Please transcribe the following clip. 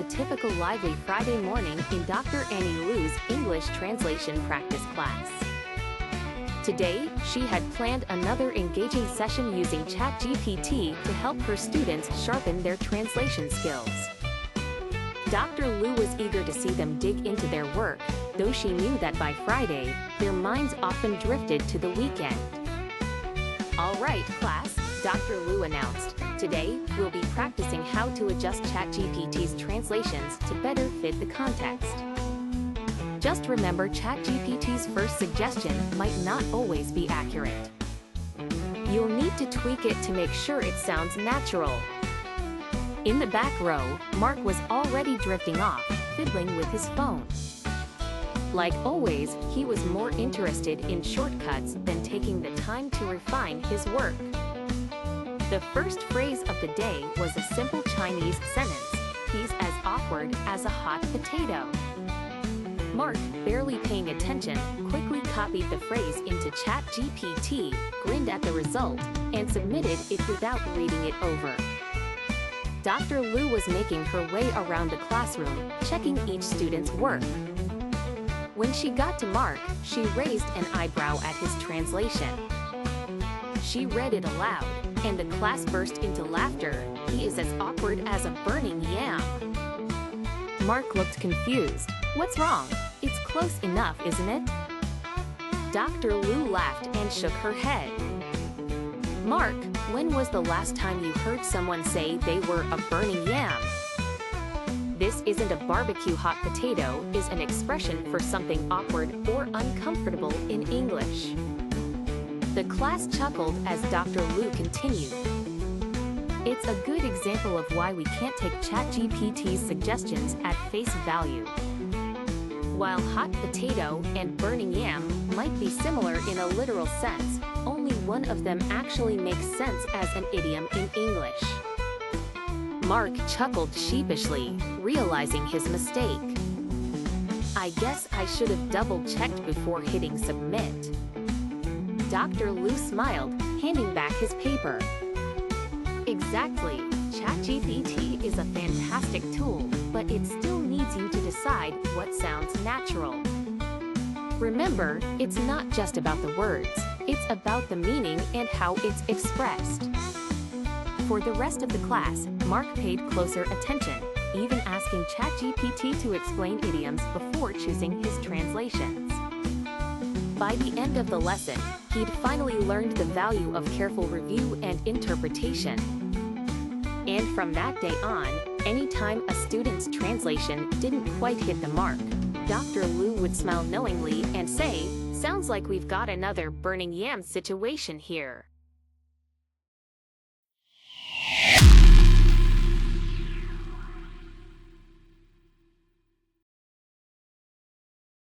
typical lively Friday morning in Dr. Annie Liu's English translation practice class. Today, she had planned another engaging session using ChatGPT to help her students sharpen their translation skills. Dr. Liu was eager to see them dig into their work, though she knew that by Friday, their minds often drifted to the weekend. "All right, class," Dr. Liu announced. "Today, we'll be practicing how to adjust ChatGPT's translations to better fit the context. Just remember, ChatGPT's first suggestion might not always be accurate. You'll need to tweak it to make sure it sounds natural." In the back row, Mark was already drifting off, fiddling with his phone. Like always, he was more interested in shortcuts than taking the time to refine his work. The first phrase of the day was a simple Chinese sentence: "He's as awkward as a hot potato." Mark, barely paying attention, quickly copied the phrase into ChatGPT, grinned at the result, and submitted it without reading it over. Dr. Liu was making her way around the classroom, checking each student's work. When she got to Mark, she raised an eyebrow at his translation. She read it aloud, and the class burst into laughter. "He is as awkward as a burning yam." Mark looked confused. "What's wrong? It's close enough, isn't it?" Dr. Liu laughed and shook her head. "Mark, when was the last time you heard someone say they were a burning yam? This isn't a barbecue hot potato is an expression for something awkward or uncomfortable in English." The class chuckled as Dr. Liu continued. "It's a good example of why we can't take ChatGPT's suggestions at face value. While hot potato and burning yam might be similar in a literal sense, only one of them actually makes sense as an idiom in English." Mark chuckled sheepishly, realizing his mistake. "I guess I should have double-checked before hitting submit." Dr. Liu smiled, handing back his paper. "Exactly. ChatGPT is a fantastic tool, but it still needs you to decide what sounds natural. Remember, it's not just about the words, it's about the meaning and how it's expressed." For the rest of the class, Mark paid closer attention, even asking ChatGPT to explain idioms before choosing his translations. By the end of the lesson, he'd finally learned the value of careful review and interpretation. And from that day on, anytime a student's translation didn't quite hit the mark, Dr. Liu would smile knowingly and say, "Sounds like we've got another burning yam situation here."